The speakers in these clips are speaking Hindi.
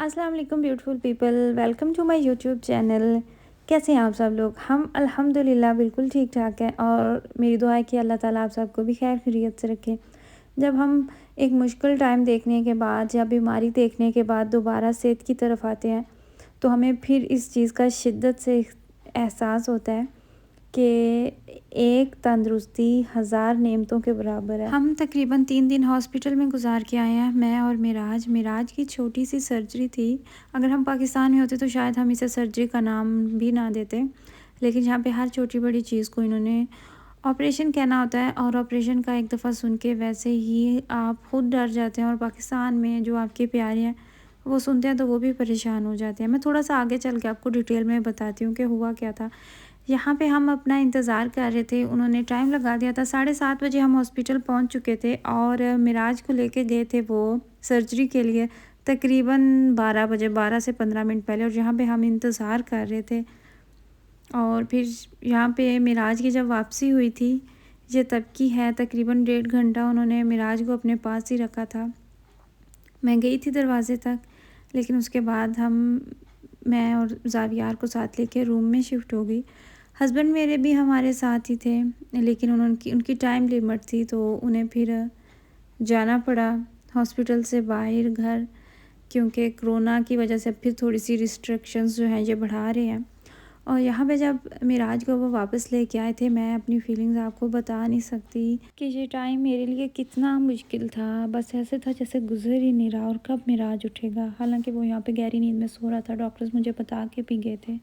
अस्सलाम वालेकुम beautiful people, welcome to my YouTube channel. कैसे हैं आप सब लोग? हम अल्हम्दुलिल्लाह बिल्कुल ठीक ठाक हैं और मेरी दुआ है कि अल्लाह ताला आप सबको भी खैर खैरियत से रखे। जब हम एक मुश्किल टाइम देखने के बाद या बीमारी देखने के बाद दोबारा सेहत की तरफ आते हैं तो हमें फिर इस चीज़ का शिद्दत से एहसास होता है कि एक तंदुरुस्ती हज़ार नेमतों के बराबर है। हम तकरीबन 3 दिन हॉस्पिटल में गुजार के आए हैं, मैं और मिराज की छोटी सी सर्जरी थी। अगर हम पाकिस्तान में होते तो शायद हम इसे सर्जरी का नाम भी ना देते, लेकिन यहाँ पे हर छोटी बड़ी चीज़ को इन्होंने ऑपरेशन कहना होता है और ऑपरेशन का एक दफ़ा सुन के वैसे ही आप खुद डर जाते हैं और पाकिस्तान में जो आपके प्यारे हैं वो सुनते हैं तो वो भी परेशान हो जाते हैं। मैं थोड़ा सा आगे चल के आपको डिटेल में बताती हूँ कि हुआ क्या था। यहाँ पे हम अपना इंतज़ार कर रहे थे, उन्होंने टाइम लगा दिया था। 7:30 बजे हम हॉस्पिटल पहुँच चुके थे और मिराज को लेके गए थे वो सर्जरी के लिए तकरीबन 12 बजे, 12 से 15 मिनट पहले, और यहाँ पे हम इंतज़ार कर रहे थे। और फिर यहाँ पे मिराज की जब वापसी हुई थी, ये तब की है, तकरीबन 1.5 घंटा उन्होंने मिराज को अपने पास ही रखा था। मैं गई थी दरवाज़े तक, लेकिन उसके बाद मैं और ज़ावियार को साथ लेके रूम में शिफ्ट हो गई। हस्बैंड मेरे भी हमारे साथ ही थे, लेकिन उनकी टाइम लिमिट थी तो उन्हें फिर जाना पड़ा हॉस्पिटल से बाहर घर, क्योंकि कोरोना की वजह से फिर थोड़ी सी रिस्ट्रिक्शंस जो हैं ये बढ़ा रहे हैं। और यहाँ पे जब मिराज को वो वापस लेके आए थे, मैं अपनी फीलिंग्स आपको बता नहीं सकती कि ये टाइम मेरे लिए कितना मुश्किल था। बस ऐसे था जैसे गुजर ही नहीं रहा और कब मिराज उठेगा। हालांकि वो यहाँ पे गहरी नींद में सो रहा था, डॉक्टर्स मुझे बता के भी गए थे,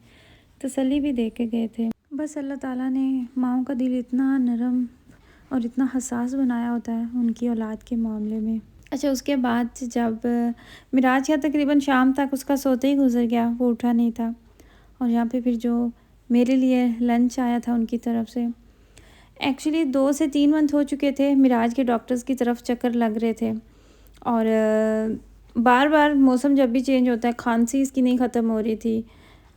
तसल्ली भी दे के गए थे। बस अल्लाह ताला ने माँओं का दिल इतना नरम और इतना हसास बनाया होता है उनकी औलाद के मामले में। अच्छा, उसके बाद जब मिराज का तकरीबन शाम तक उसका सोते ही गुजर गया, वो उठा नहीं था। और यहाँ पे फिर जो मेरे लिए लंच आया था उनकी तरफ से, एक्चुअली 2 से 3 मंथ हो चुके थे मिराज के डॉक्टर्स की तरफ चक्कर लग रहे थे। और बार बार मौसम जब भी चेंज होता है, खांसी इसकी नहीं ख़त्म हो रही थी।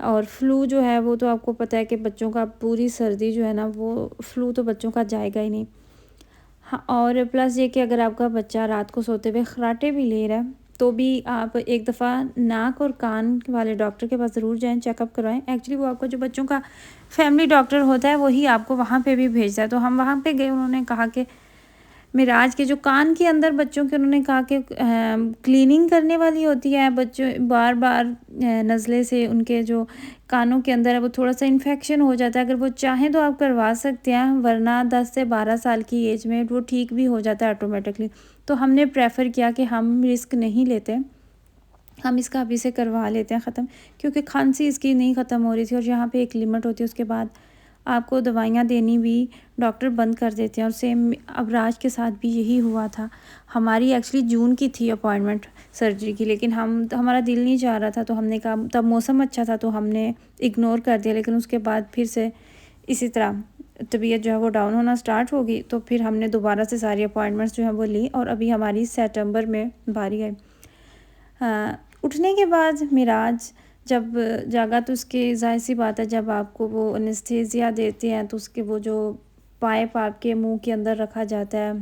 और फ्लू जो है वो तो आपको पता है कि बच्चों का, पूरी सर्दी जो है ना, वो फ्लू तो बच्चों का जाएगा ही नहीं। हाँ, और प्लस ये कि अगर आपका बच्चा रात को सोते हुए खराटे भी ले रहा है तो भी आप एक दफ़ा नाक और कान वाले डॉक्टर के पास ज़रूर जाएं, चेकअप करवाएं। एक्चुअली वो आपका जो बच्चों का फैमिली डॉक्टर होता है वही आपको वहाँ पे भी भेजता है। तो हम वहाँ पे गए, उन्होंने कहा कि मिराज के जो कान के अंदर बच्चों के, उन्होंने कहा कि क्लीनिंग करने वाली होती है। बच्चों बार बार नज़ले से उनके जो कानों के अंदर है वो थोड़ा सा इन्फेक्शन हो जाता है। अगर वो चाहें तो आप करवा सकते हैं, वरना 10 से 12 साल की एज में वो ठीक भी हो जाता है ऑटोमेटिकली। तो हमने प्रेफर किया कि हम रिस्क नहीं लेते, हम इसका अभी से करवा लेते हैं ख़त्म, क्योंकि खांसी इसकी नहीं ख़त्म हो रही थी। और यहाँ पे एक लिमिट होती है, उसके बाद आपको दवाइयाँ देनी भी डॉक्टर बंद कर देते हैं। और सेम अबराज के साथ भी यही हुआ था। हमारी एक्चुअली जून की थी अपॉइंटमेंट सर्जरी की, लेकिन हमारा दिल नहीं चाह रहा था, तो हमने कहा, तब मौसम अच्छा था तो हमने इग्नोर कर दिया। लेकिन उसके बाद फिर से इसी तरह तबीयत जो है वो डाउन होना स्टार्ट हो गई, तो फिर हमने दोबारा से सारी अपॉइंटमेंट्स जो है वो ली और अभी हमारी सितंबर में बारी आई। उठने के बाद मिराज जब जागा तो उसके, ज़ाहिर सी बात है, जब आपको वो एनेस्थीसिया देते हैं तो उसके वो जो पाइप आपके मुंह के अंदर रखा जाता है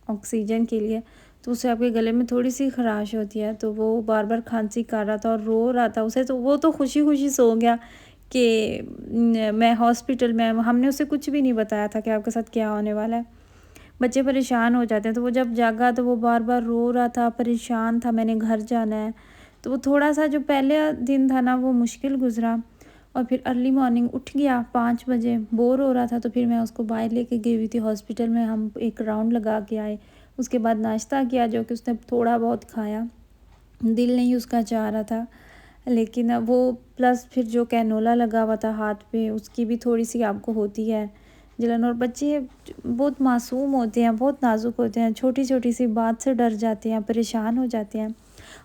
ऑक्सीजन के लिए, तो उससे आपके गले में थोड़ी सी खराश होती है। तो वो बार बार खांसी कर रहा था और रो रहा था उसे, तो वो तो खुशी खुशी सो गया कि मैं हॉस्पिटल में, हमने उसे कुछ भी नहीं बताया था कि आपके साथ क्या होने वाला है। बच्चे परेशान हो जाते हैं, तो वो जब जागा तो वो बार बार रो रहा था, परेशान था, मैंने घर जाना है। तो वो थोड़ा सा जो पहले दिन था ना वो मुश्किल गुजरा। और फिर अर्ली मॉर्निंग उठ गया 5 बजे, बोर हो रहा था, तो फिर मैं उसको बाहर लेके गई हुई थी हॉस्पिटल में। हम एक राउंड लगा के आए, उसके बाद नाश्ता किया जो कि उसने थोड़ा बहुत खाया, दिल नहीं उसका चाह रहा था। लेकिन वो प्लस फिर जो कैनोला लगा हुआ था हाथ पे, उसकी भी थोड़ी सी आपको होती है जलन। और बच्चे बहुत मासूम होते हैं, बहुत नाजुक होते हैं, छोटी छोटी सी बात से डर जाते हैं, परेशान हो जाते हैं।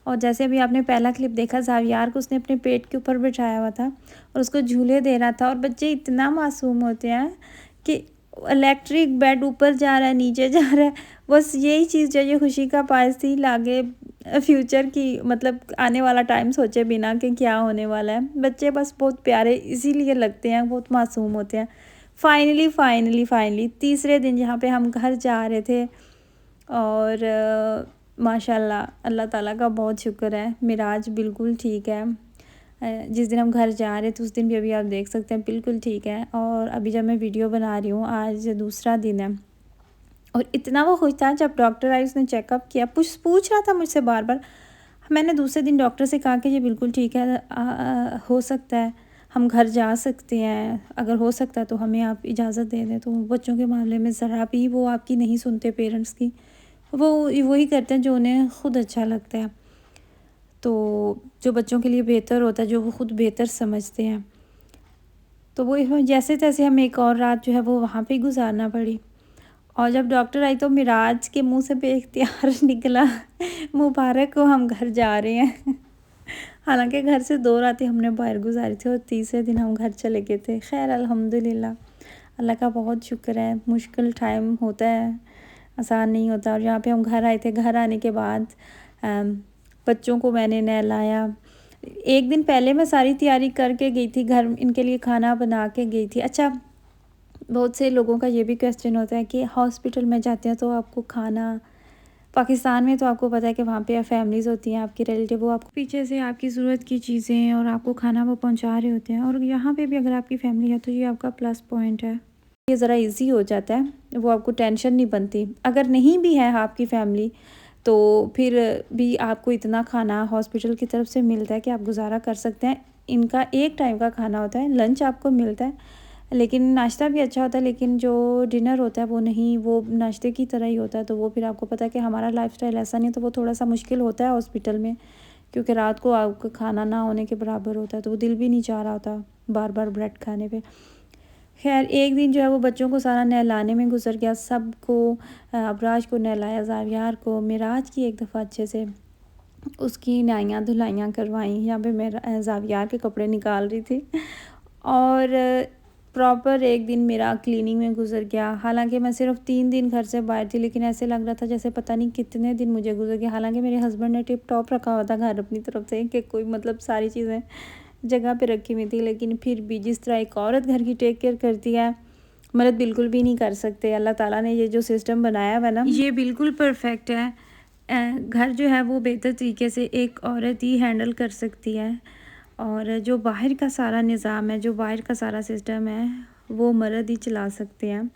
और जैसे अभी आपने पहला क्लिप देखा, ज़ावियार को उसने अपने पेट के ऊपर बिठाया हुआ था और उसको झूले दे रहा था। और बच्चे इतना मासूम होते हैं कि इलेक्ट्रिक बेड ऊपर जा रहा है, नीचे जा रहा है, बस यही चीज़ जो ये खुशी का पायस थी। लागे फ्यूचर की, मतलब आने वाला टाइम सोचे बिना कि क्या होने वाला है। बच्चे बस बहुत प्यारे इसीलिए लगते हैं, बहुत मासूम होते हैं। फाइनली तीसरे दिन जहाँ पे हम घर जा रहे थे, और माशाल्लाह अल्लाह ताला का बहुत शुक्र है, मिराज बिल्कुल ठीक है। जिस दिन हम घर जा रहे थे उस दिन भी अभी आप देख सकते हैं बिल्कुल ठीक है। और अभी जब मैं वीडियो बना रही हूँ आज दूसरा दिन है और इतना वो खुश था जब डॉक्टर आई, उसने चेकअप किया, पूछ रहा था मुझसे बार बार। मैंने दूसरे दिन डॉक्टर से कहा कि ये बिल्कुल ठीक है, हो सकता है हम घर जा सकते हैं, अगर हो सकता है तो हमें आप इजाज़त दे दें। तो बच्चों के मामले में ज़रा भी वो आपकी नहीं सुनते पेरेंट्स की, वो वही करते हैं जो उन्हें खुद अच्छा लगता है। तो जो बच्चों के लिए बेहतर होता है, जो वो खुद बेहतर समझते हैं, तो वो जैसे तैसे हमें एक और रात जो है वो वहाँ पे गुजारना पड़ी। और जब डॉक्टर आई तो मिराज के मुंह से बेख्तियार निकला मुबारक हो हम घर जा रहे हैं। हालांकि घर से 2 रातें हमने बाहर गुजारी थी और तीसरे दिन हम घर चले गए थे। खैर अल्हम्दुलिल्लाह, अल्लाह का बहुत शुक्र है। मुश्किल टाइम होता है, आसान नहीं होता। और यहाँ पे हम घर आए थे, घर आने के बाद बच्चों को मैंने नहलाया। एक दिन पहले मैं सारी तैयारी करके गई थी, घर इनके लिए खाना बना के गई थी। अच्छा, बहुत से लोगों का ये भी क्वेश्चन होता है कि हॉस्पिटल में जाते हैं तो आपको खाना, पाकिस्तान में तो आपको पता है कि वहाँ पे फैमिलीज़ होती हैं आपकी रिलेटिव, वो आपको पीछे से आपकी ज़रूरत की चीज़ें और आपको खाना वो पहुँचा रहे होते हैं। और यहाँ पे भी अगर आपकी फैमिली है तो ये आपका प्लस पॉइंट है, ये ज़रा इजी हो जाता है, वो आपको टेंशन नहीं बनती। अगर नहीं भी है आपकी फैमिली तो फिर भी आपको इतना खाना हॉस्पिटल की तरफ से मिलता है कि आप गुजारा कर सकते हैं। इनका एक टाइम का खाना होता है, लंच आपको मिलता है, लेकिन नाश्ता भी अच्छा होता है, लेकिन जो डिनर होता है वो नहीं, वो नाश्ते की तरह ही होता है। तो वो फिर आपको पता है कि हमारा लाइफस्टाइल ऐसा नहीं है, तो वो थोड़ा सा मुश्किल होता है हॉस्पिटल में, क्योंकि रात को आपका खाना ना होने के बराबर होता है, तो वो दिल भी नहीं चाह रहा होता बार बार ब्रेड खाने पे। खैर एक दिन जो है वो बच्चों को सारा नहलाने में गुजर गया, सबको, अबराज को नहलाया, ज़ावियार को, मिराज की एक दफ़ा अच्छे से उसकी नाइयाँ धुलाइयाँ करवाई। यहाँ पे मैं ज़ावियार के कपड़े निकाल रही थी और प्रॉपर एक दिन मेरा क्लीनिंग में गुजर गया। हालांकि मैं सिर्फ 3 दिन घर से बाहर थी, लेकिन ऐसे लग रहा था जैसे पता नहीं कितने दिन मुझे गुजर गया। हालांकि मेरे हस्बैंड ने टिप टॉप रखा हुआ था घर अपनी तरफ से, कि कोई मतलब सारी चीज़ें जगह पे रखी हुई थी, लेकिन फिर भी जिस तरह एक औरत घर की टेक केयर करती है, मर्द बिल्कुल भी नहीं कर सकते। अल्लाह ताला ने ये जो सिस्टम बनाया हुआ ना, ये बिल्कुल परफेक्ट है। घर जो है वो बेहतर तरीके से एक औरत ही हैंडल कर सकती है, और जो बाहर का सारा निज़ाम है, जो बाहर का सारा सिस्टम है, वो मर्द ही चला सकते हैं।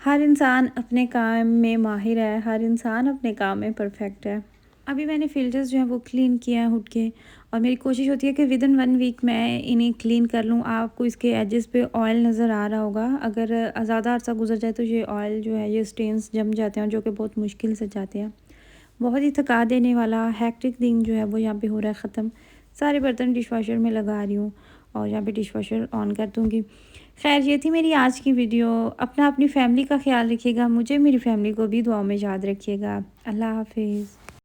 हर इंसान अपने काम में माहिर है, हर इंसान अपने काम में परफेक्ट है। अभी मैंने फ़िल्टर्स जो हैं वो क्लीन किया है उठ के, और मेरी कोशिश होती है कि विदिन 1 वीक मैं इन्हें क्लीन कर लूँ। आपको इसके एजेस पे ऑयल नज़र आ रहा होगा, अगर ज़्यादा अर्सा गुजर जाए तो ये ऑयल जो है, ये स्टेन्स जम जाते हैं, जो कि बहुत मुश्किल से जाते हैं। बहुत ही थका देने वाला हैक्टिक दिन जो है वो यहाँ पे हो रहा है ख़त्म। सारे बर्तन डिशवॉशर में लगा रही हूँ और यहाँ पे डिशवॉशर ऑन कर दूँगी। खैर ये थी मेरी आज की वीडियो। अपनी फैमिली का ख्याल रखिएगा, मुझे मेरी फैमिली को भी दुआ में याद रखिएगा। अल्लाह हाफिज़।